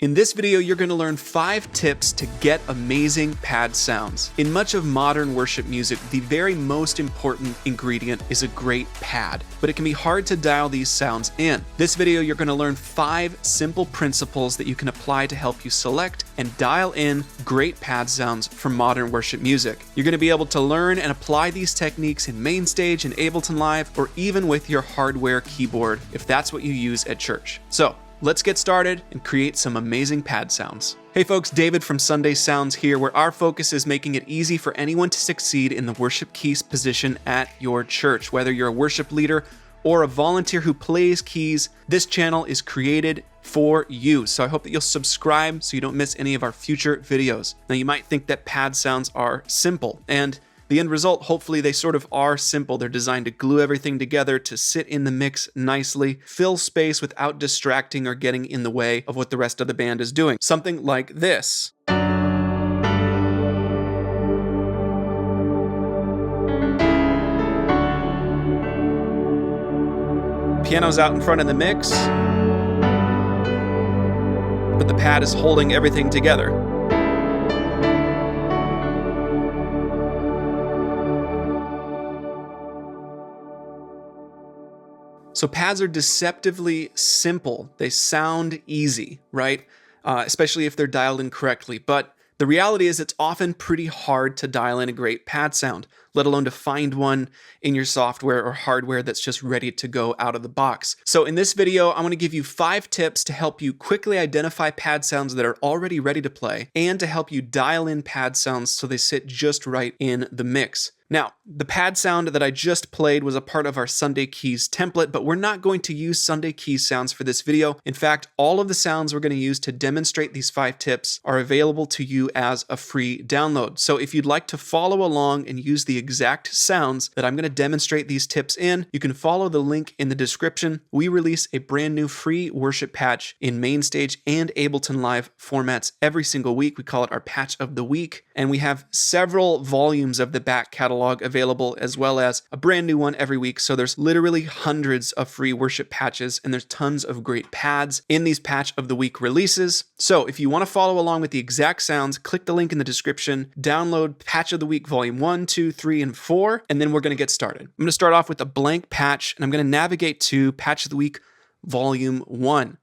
In this video, you're going to learn 5 tips to get amazing pad sounds. In much of modern worship music, the very most important ingredient is a great pad, but it can be hard to dial these sounds in. This video, you're going to learn 5 simple principles that you can apply to help you select and dial in great pad sounds from modern worship music. You're going to be able to learn and apply these techniques in MainStage and Ableton Live, or even with your hardware keyboard, if that's what you use at church. So, let's get started and create some amazing pad sounds. Hey folks, David from Sunday Sounds here, where our focus is making it easy for anyone to succeed in the worship keys position at your church. Whether you're a worship leader or a volunteer who plays keys, this channel is created for you. So I hope that you'll subscribe so you don't miss any of our future videos. Now you might think that pad sounds are simple, and the end result, hopefully they sort of are simple. They're designed to glue everything together, to sit in the mix nicely, fill space without distracting or getting in the way of what the rest of the band is doing. Something like this. Piano's out in front of the mix, but the pad is holding everything together. So pads are deceptively simple. They sound easy, right? Especially if they're dialed in correctly. But the reality is it's often pretty hard to dial in a great pad sound, let alone to find one in your software or hardware that's just ready to go out of the box. So in this video, I'm going to give you 5 tips to help you quickly identify pad sounds that are already ready to play, and to help you dial in pad sounds so they sit just right in the mix. Now, the pad sound that I just played was a part of our Sunday Keys template, but we're not going to use Sunday Keys sounds for this video. In fact, all of the sounds we're going to use to demonstrate these 5 tips are available to you as a free download. So if you'd like to follow along and use the exact sounds that I'm going to demonstrate these tips in, you can follow the link in the description. We release a brand new free worship patch in MainStage and Ableton Live formats every single week. We call it our Patch of the Week, and we have several volumes of the back catalog available, as well as a brand new one every week. So there's literally hundreds of free worship patches, and there's tons of great pads in these Patch of the Week releases. So if you want to follow along with the exact sounds, click the link in the description, download Patch of the Week Volume 1, 2, 3, and 4, and then we're going to get started. I'm going to start off with a blank patch, and I'm going to navigate to Patch of the Week Volume 1.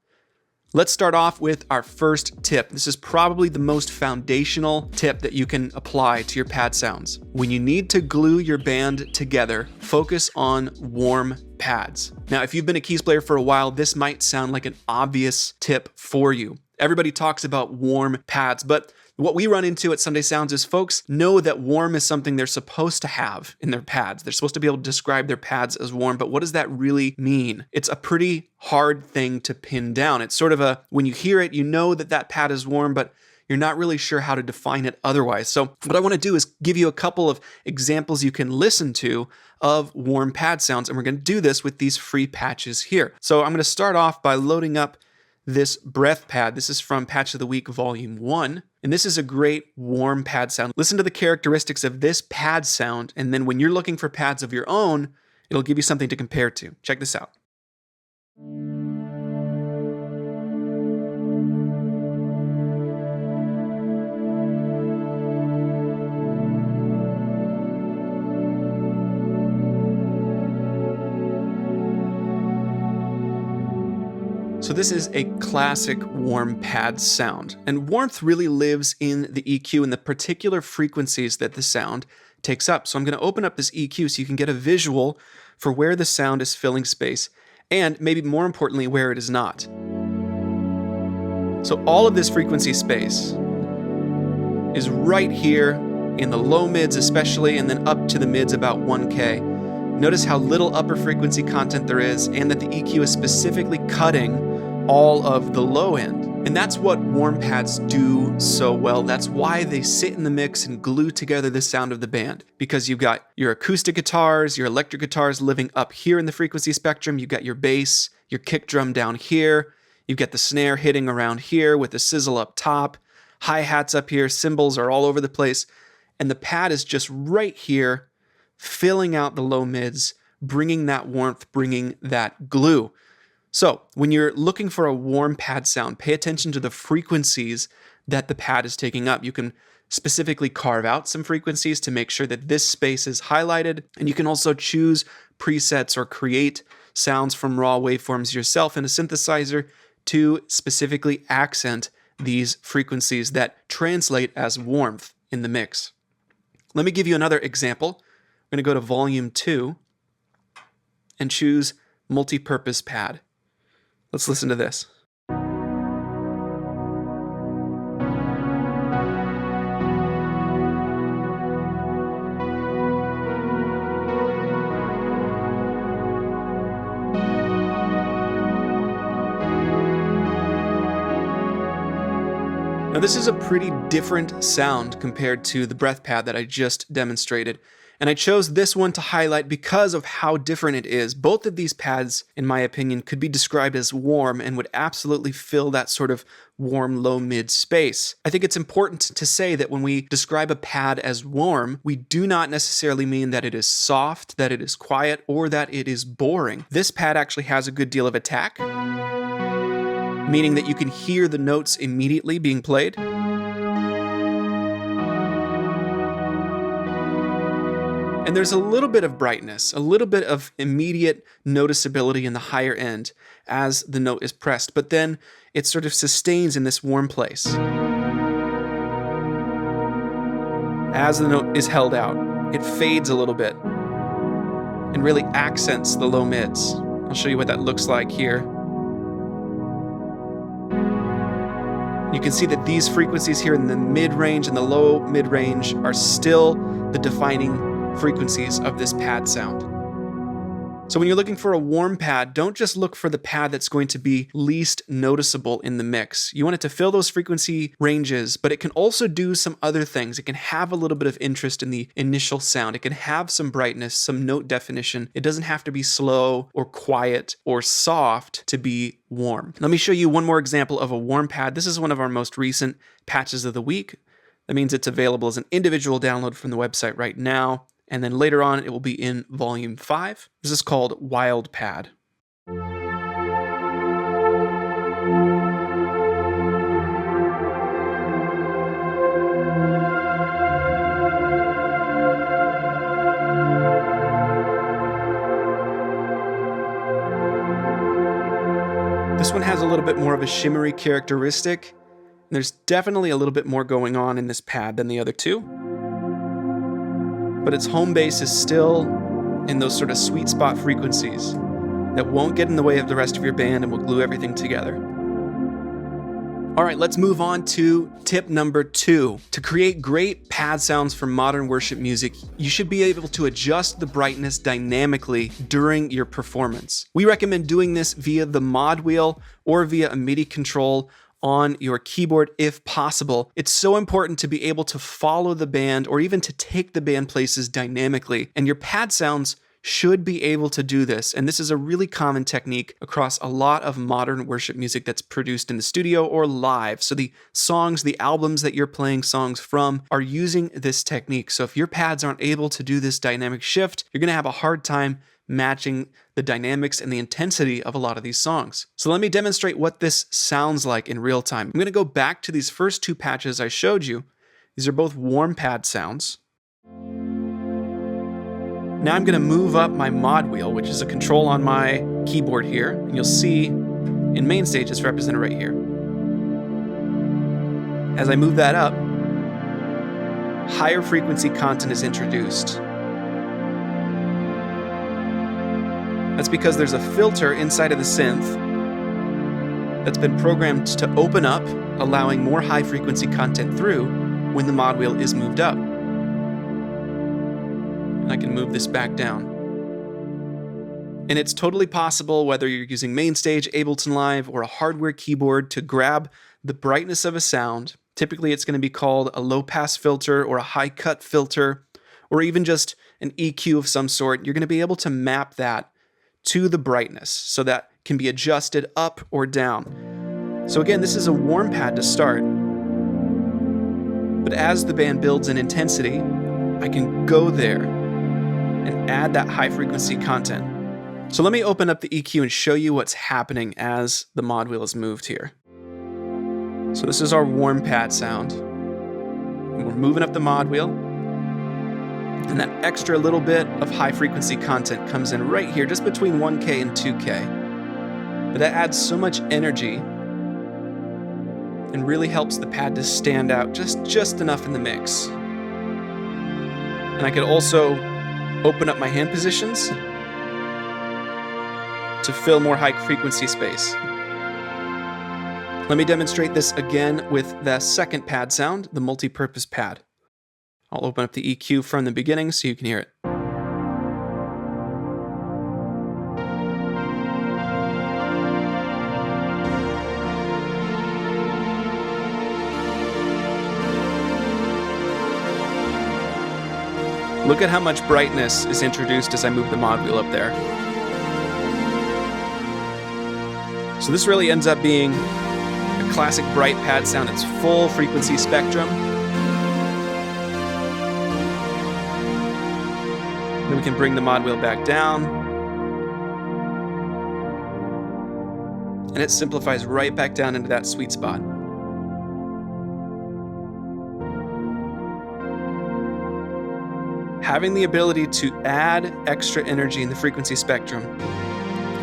Let's start off with our first tip. This is probably the most foundational tip that you can apply to your pad sounds. When you need to glue your band together, focus on warm pads. Now, if you've been a keys player for a while, this might sound like an obvious tip for you. Everybody talks about warm pads, but what we run into at Sunday Sounds is folks know that warm is something they're supposed to have in their pads. They're supposed to be able to describe their pads as warm, but what does that really mean? It's a pretty hard thing to pin down. It's sort of when you hear it, you know that that pad is warm, but you're not really sure how to define it otherwise. So what I want to do is give you a couple of examples you can listen to of warm pad sounds, and we're going to do this with these free patches here. So I'm going to start off by loading up this breath pad. This is from Patch of the Week Volume 1. And this is a great warm pad sound. Listen to the characteristics of this pad sound, and then when you're looking for pads of your own, it'll give you something to compare to. Check this out. So this is a classic warm pad sound, and warmth really lives in the EQ and the particular frequencies that the sound takes up. So I'm going to open up this EQ so you can get a visual for where the sound is filling space, and maybe more importantly, where it is not. So all of this frequency space is right here in the low mids especially, and then up to the mids about 1K. Notice how little upper frequency content there is, and that the EQ is specifically cutting all of the low end. And that's what warm pads do so well. That's why they sit in the mix and glue together the sound of the band. Because you've got your acoustic guitars, your electric guitars living up here in the frequency spectrum. You've got your bass, your kick drum down here. You've got the snare hitting around here with the sizzle up top. Hi-hats up here, cymbals are all over the place. And the pad is just right here, filling out the low mids, bringing that warmth, bringing that glue. So when you're looking for a warm pad sound, pay attention to the frequencies that the pad is taking up. You can specifically carve out some frequencies to make sure that this space is highlighted, and you can also choose presets or create sounds from raw waveforms yourself in a synthesizer to specifically accent these frequencies that translate as warmth in the mix. Let me give you another example. I'm going to go to volume 2 and choose multi-purpose pad. Let's listen to this. Now this is a pretty different sound compared to the breath pad that I just demonstrated, and I chose this one to highlight because of how different it is. Both of these pads, in my opinion, could be described as warm and would absolutely fill that sort of warm low-mid space. I think it's important to say that when we describe a pad as warm, we do not necessarily mean that it is soft, that it is quiet, or that it is boring. This pad actually has a good deal of attack, meaning that you can hear the notes immediately being played. And there's a little bit of brightness, a little bit of immediate noticeability in the higher end as the note is pressed, but then it sort of sustains in this warm place as the note is held out. It fades a little bit and really accents the low mids. I'll show you what that looks like here. You can see that these frequencies here in the mid-range and the low mid-range are still the defining frequencies of this pad sound. So when you're looking for a warm pad, don't just look for the pad that's going to be least noticeable in the mix. You want it to fill those frequency ranges, but it can also do some other things. It can have a little bit of interest in the initial sound. It can have some brightness, some note definition. It doesn't have to be slow or quiet or soft to be warm. Let me show you one more example of a warm pad. This is one of our most recent patches of the week. That means it's available as an individual download from the website right now. And then later on, it will be in volume 5. This is called Wild Pad. This one has a little bit more of a shimmery characteristic. There's definitely a little bit more going on in this pad than the other two. But its home base is still in those sort of sweet spot frequencies that won't get in the way of the rest of your band and will glue everything together. All right, let's move on to tip number 2. To create great pad sounds for modern worship music, you should be able to adjust the brightness dynamically during your performance. We recommend doing this via the mod wheel or via a MIDI control on your keyboard if possible. It's so important to be able to follow the band or even to take the band places dynamically, and your pad sounds should be able to do this. And this is a really common technique across a lot of modern worship music that's produced in the studio or live. So the songs, the albums that you're playing songs from are using this technique. So if your pads aren't able to do this dynamic shift, you're going to have a hard time matching the dynamics and the intensity of a lot of these songs. So let me demonstrate what this sounds like in real time. I'm going to go back to these first 2 patches I showed you. These are both warm pad sounds. Now I'm going to move up my mod wheel, which is a control on my keyboard here, and you'll see in MainStage it's represented right here. As I move that up, higher frequency content is introduced. That's because there's a filter inside of the synth that's been programmed to open up, allowing more high frequency content through when the mod wheel is moved up. And I can move this back down. And it's totally possible, whether you're using MainStage, Ableton Live, or a hardware keyboard, to grab the brightness of a sound. Typically it's going to be called a low pass filter or a high cut filter, or even just an EQ of some sort. You're going to be able to map that to the brightness so that can be adjusted up or down. So again, this is a warm pad to start, but as the band builds in intensity, I can go there and add that high frequency content. So let me open up the EQ and show you what's happening as the mod wheel is moved here. So this is our warm pad sound. And we're moving up the mod wheel. And that extra little bit of high frequency content comes in right here, just between 1K and 2K. But that adds so much energy and really helps the pad to stand out just enough in the mix. And I could also open up my hand positions to fill more high frequency space. Let me demonstrate this again with the second pad sound, the multi-purpose pad. I'll open up the EQ from the beginning so you can hear it. Look at how much brightness is introduced as I move the mod wheel up there. So this really ends up being a classic bright pad sound. It's full frequency spectrum. Then we can bring the mod wheel back down. And it simplifies right back down into that sweet spot. Having the ability to add extra energy in the frequency spectrum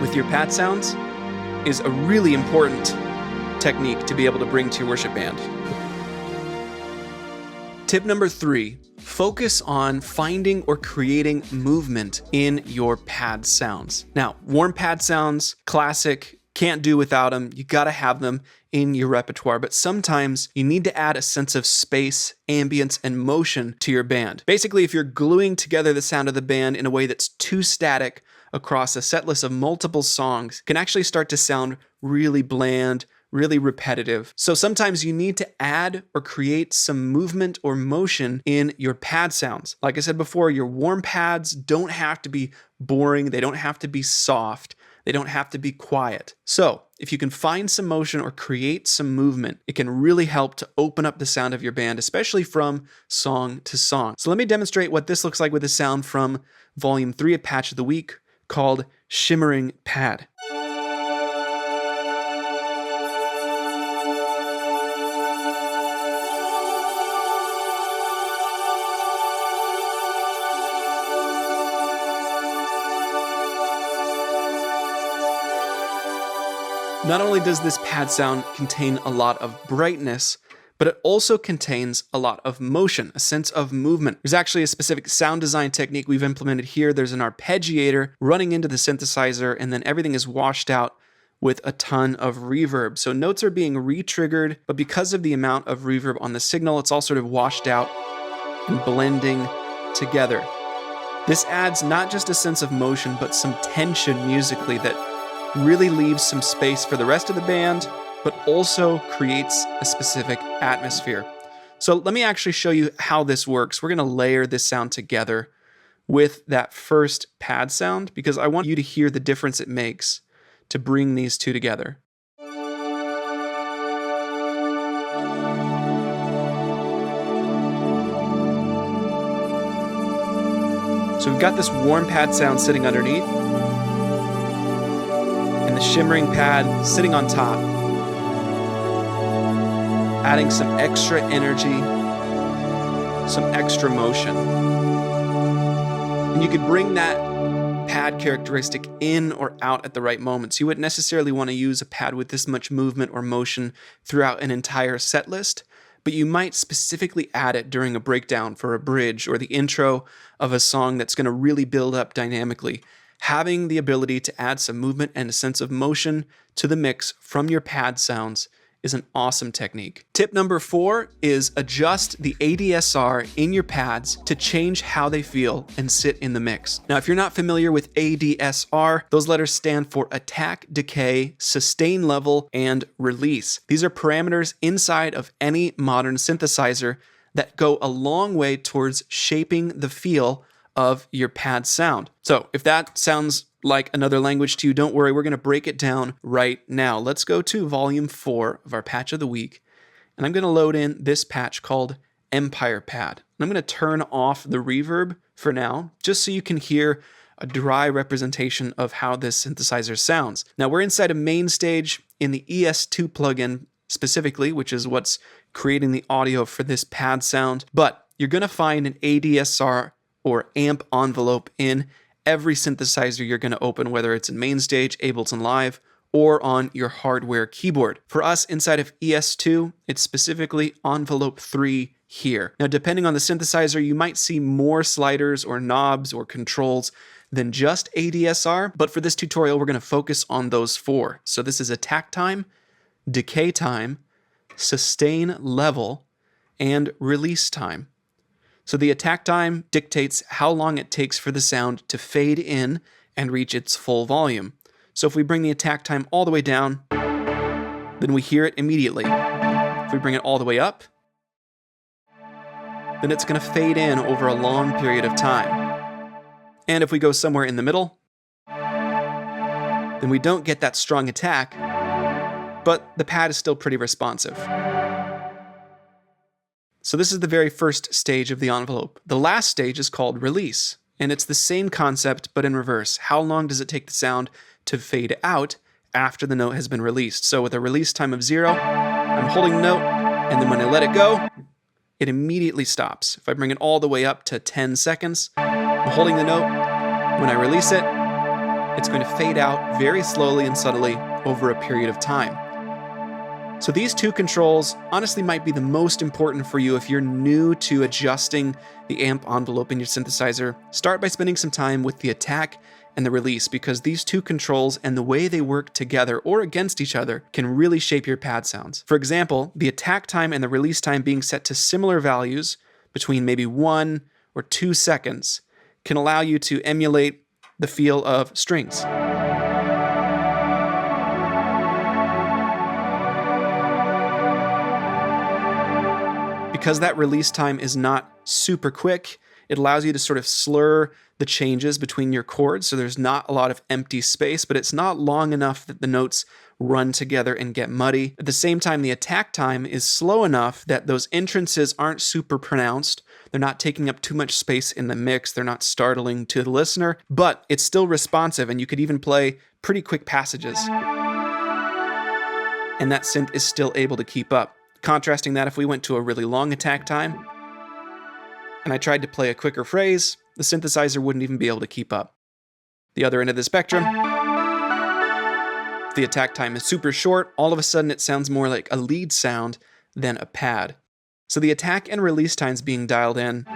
with your pad sounds is a really important technique to be able to bring to your worship band. Tip number 3, focus on finding or creating movement in your pad sounds. Now, warm pad sounds, classic, can't do without them. You gotta have them in your repertoire, but sometimes you need to add a sense of space, ambience, and motion to your band. Basically, if you're gluing together the sound of the band in a way that's too static across a set list of multiple songs, it can actually start to sound really bland, really repetitive. So sometimes you need to add or create some movement or motion in your pad sounds. Like I said before, your warm pads don't have to be boring. They don't have to be soft. They don't have to be quiet. So if you can find some motion or create some movement, it can really help to open up the sound of your band, especially from song to song. So let me demonstrate what this looks like with a sound from Volume 3 of Patch of the Week called Shimmering Pad. Not only does this pad sound contain a lot of brightness, but it also contains a lot of motion, a sense of movement. There's actually a specific sound design technique we've implemented here. There's an arpeggiator running into the synthesizer, and then everything is washed out with a ton of reverb. So notes are being re-triggered, but because of the amount of reverb on the signal, it's all sort of washed out and blending together. This adds not just a sense of motion, but some tension musically that really leaves some space for the rest of the band, but also creates a specific atmosphere. So let me actually show you how this works. We're going to layer this sound together with that first pad sound because I want you to hear the difference it makes to bring these two together. So we've got this warm pad sound sitting underneath, and the shimmering pad sitting on top, adding some extra energy, some extra motion. And you could bring that pad characteristic in or out at the right moments. You wouldn't necessarily want to use a pad with this much movement or motion throughout an entire set list, but you might specifically add it during a breakdown for a bridge or the intro of a song that's going to really build up dynamically. Having the ability to add some movement and a sense of motion to the mix from your pad sounds is an awesome technique. Tip number 4 is adjust the ADSR in your pads to change how they feel and sit in the mix. Now, if you're not familiar with ADSR, those letters stand for attack, decay, sustain level, and release. These are parameters inside of any modern synthesizer that go a long way towards shaping the feel of your pad sound. So if that sounds like another language to you, don't worry, we're going to break it down right now. Let's go to volume 4 of our patch of the week, and I'm going to load in this patch called Empire Pad. And I'm going to turn off the reverb for now, just so you can hear a dry representation of how this synthesizer sounds. Now we're inside of MainStage in the ES2 plugin specifically, which is what's creating the audio for this pad sound, but you're going to find an ADSR or amp envelope in every synthesizer you're going to open, whether it's in MainStage, Ableton Live, or on your hardware keyboard. For us, inside of ES2, it's specifically envelope 3 here. Now, depending on the synthesizer, you might see more sliders or knobs or controls than just ADSR, but for this tutorial, we're going to focus on those 4. So this is attack time, decay time, sustain level, and release time. So the attack time dictates how long it takes for the sound to fade in and reach its full volume. So if we bring the attack time all the way down, then we hear it immediately. If we bring it all the way up, then it's going to fade in over a long period of time. And if we go somewhere in the middle, then we don't get that strong attack, but the pad is still pretty responsive. So this is the very first stage of the envelope. The last stage is called release, and it's the same concept but in reverse. How long does it take the sound to fade out after the note has been released? So with a release time of 0, I'm holding the note, and then when I let it go, it immediately stops. If I bring it all the way up to 10 seconds, I'm holding the note. When I release it, it's going to fade out very slowly and subtly over a period of time. So these 2 controls honestly might be the most important for you if you're new to adjusting the amp envelope in your synthesizer. Start by spending some time with the attack and the release, because these 2 controls and the way they work together or against each other can really shape your pad sounds. For example, the attack time and the release time being set to similar values between maybe 1 or 2 seconds can allow you to emulate the feel of strings. Because that release time is not super quick, it allows you to sort of slur the changes between your chords, so there's not a lot of empty space, but it's not long enough that the notes run together and get muddy. At the same time, the attack time is slow enough that those entrances aren't super pronounced. They're not taking up too much space in the mix. They're not startling to the listener, but it's still responsive, and you could even play pretty quick passages. And that synth is still able to keep up. Contrasting that, if we went to a really long attack time and I tried to play a quicker phrase, the synthesizer wouldn't even be able to keep up. The other end of the spectrum, if the attack time is super short, all of a sudden it sounds more like a lead sound than a pad. So the attack and release times being dialed in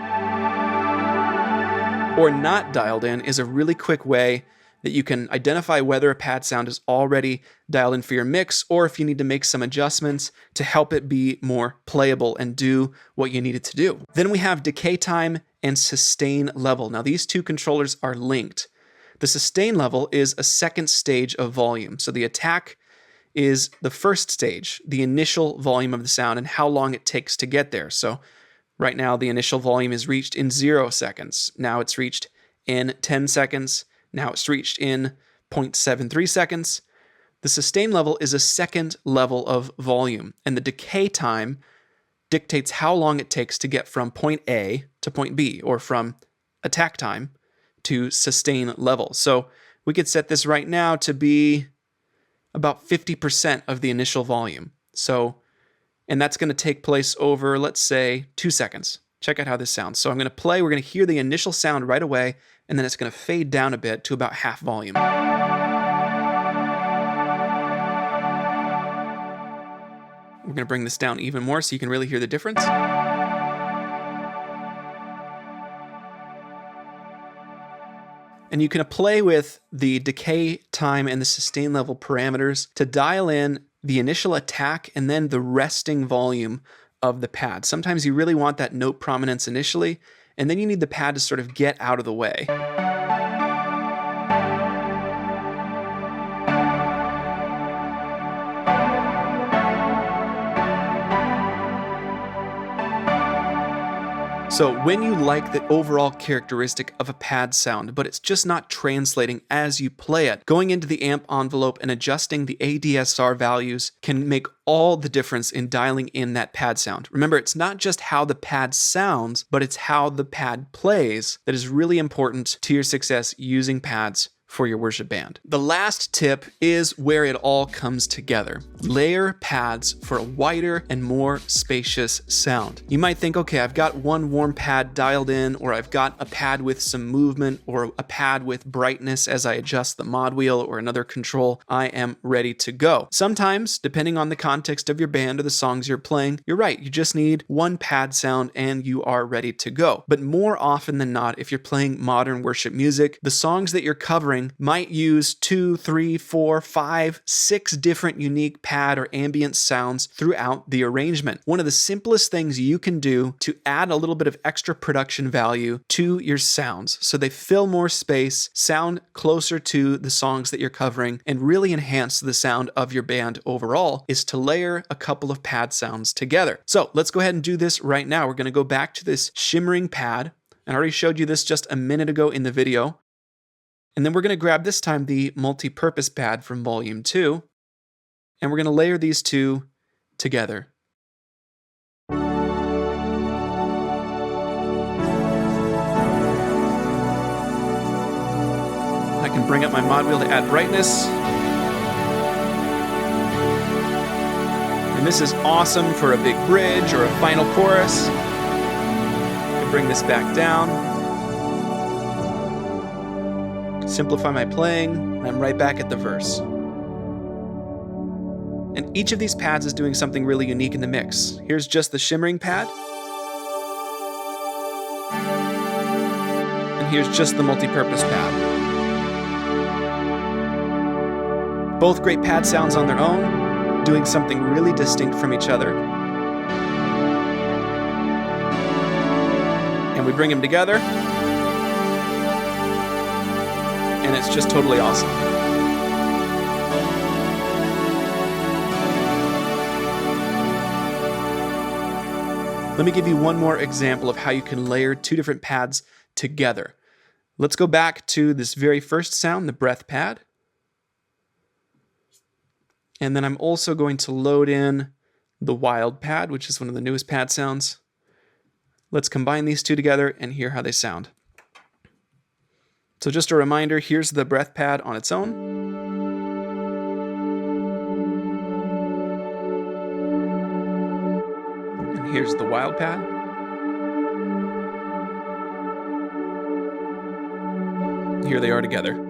or not dialed in is a really quick way that you can identify whether a pad sound is already dialed in for your mix, or if you need to make some adjustments to help it be more playable and do what you need it to do. Then we have decay time and sustain level. Now these 2 controllers are linked. The sustain level is a second stage of volume. So the attack is the first stage, the initial volume of the sound and how long it takes to get there. So right now the initial volume is reached in 0 seconds. Now it's reached in 10 seconds. Now it's reached in 0.73 seconds. The sustain level is a second level of volume, and the decay time dictates how long it takes to get from point A to point B, or from attack time to sustain level. So we could set this right now to be about 50% of the initial volume. And that's going to take place over, let's say, 2 seconds. Check out how this sounds. So I'm going to play, we're going to hear the initial sound right away, and then it's going to fade down a bit to about half volume. We're going to bring this down even more so you can really hear the difference. And you can play with the decay time and the sustain level parameters to dial in the initial attack and then the resting volume of the pad. Sometimes you really want that note prominence initially, and then you need the pad to sort of get out of the way. So when you like the overall characteristic of a pad sound, but it's just not translating as you play it, going into the amp envelope and adjusting the ADSR values can make all the difference in dialing in that pad sound. Remember, it's not just how the pad sounds, but it's how the pad plays that is really important to your success using pads for your worship band. The last tip is where it all comes together. Layer pads for a wider and more spacious sound. You might think, okay, I've got one warm pad dialed in, or I've got a pad with some movement, or a pad with brightness as I adjust the mod wheel or another control. I am ready to go. Sometimes, depending on the context of your band or the songs you're playing, you're right, you just need one pad sound and you are ready to go. But more often than not, if you're playing modern worship music, the songs that you're covering might use 2, 3, 4, 5, 6 different unique pad or ambient sounds throughout the arrangement. One of the simplest things you can do to add a little bit of extra production value to your sounds so they fill more space, sound closer to the songs that you're covering, and really enhance the sound of your band overall is to layer a couple of pad sounds together. So let's go ahead and do this right now. We're going to go back to this shimmering pad. I already showed you this just a minute ago in the video. And then we're going to grab this time the multi-purpose pad from volume 2, and we're going to layer these two together. I can bring up my mod wheel to add brightness. And this is awesome for a big bridge or a final chorus. I can bring this back down. Simplify my playing, and I'm right back at the verse. And each of these pads is doing something really unique in the mix. Here's just the shimmering pad. And here's just the multi-purpose pad. Both great pad sounds on their own, doing something really distinct from each other. And we bring them together, and it's just totally awesome. Let me give you one more example of how you can layer two different pads together. Let's go back to this very first sound, the breath pad. And then I'm also going to load in the wild pad, which is one of the newest pad sounds. Let's combine these two together and hear how they sound. So just a reminder, here's the breath pad on its own. And here's the wild pad. Here they are together.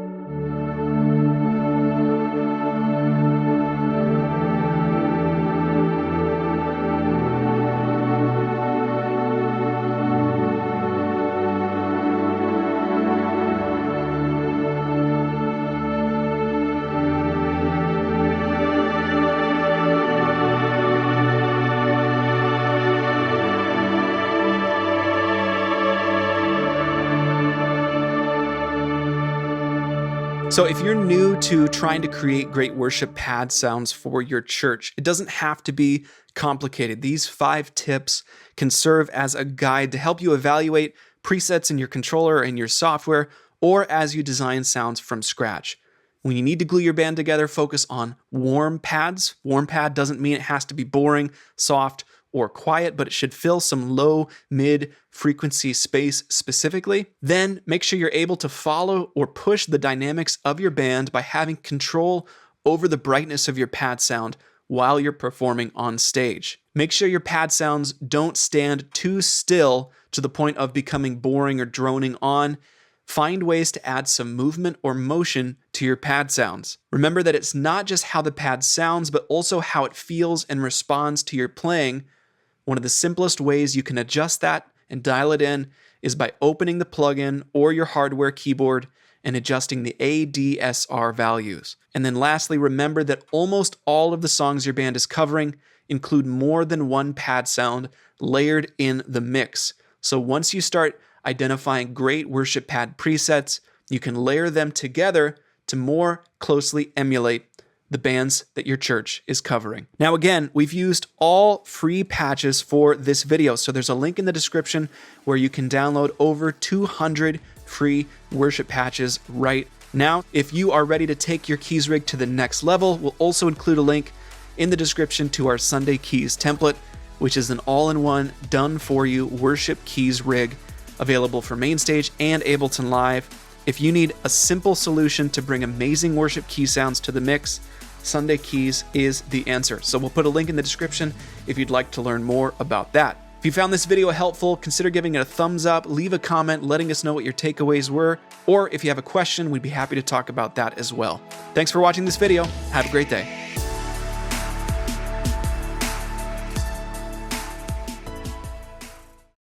So if you're new to trying to create great worship pad sounds for your church, it doesn't have to be complicated. These 5 tips can serve as a guide to help you evaluate presets in your controller and your software, or as you design sounds from scratch. When you need to glue your band together, focus on warm pads. Warm pad doesn't mean it has to be boring, soft, or quiet, but it should fill some low, mid frequency space specifically. Then make sure you're able to follow or push the dynamics of your band by having control over the brightness of your pad sound while you're performing on stage. Make sure your pad sounds don't stand too still to the point of becoming boring or droning on. Find ways to add some movement or motion to your pad sounds. Remember that it's not just how the pad sounds, but also how it feels and responds to your playing. One of the simplest ways you can adjust that and dial it in is by opening the plugin or your hardware keyboard and adjusting the ADSR values. And then lastly, remember that almost all of the songs your band is covering include more than one pad sound layered in the mix. So once you start identifying great worship pad presets, you can layer them together to more closely emulate the bands that your church is covering. Now, again, we've used all free patches for this video, so there's a link in the description where you can download over 200 free worship patches right now. If you are ready to take your keys rig to the next level, we'll also include a link in the description to our Sunday Keys template, which is an all-in-one, done-for-you worship keys rig available for MainStage and Ableton Live. If you need a simple solution to bring amazing worship key sounds to the mix, Sunday Keys is the answer. So we'll put a link in the description if you'd like to learn more about that. If you found this video helpful, consider giving it a thumbs up, leave a comment letting us know what your takeaways were, or if you have a question, we'd be happy to talk about that as well. Thanks for watching this video. Have a great day.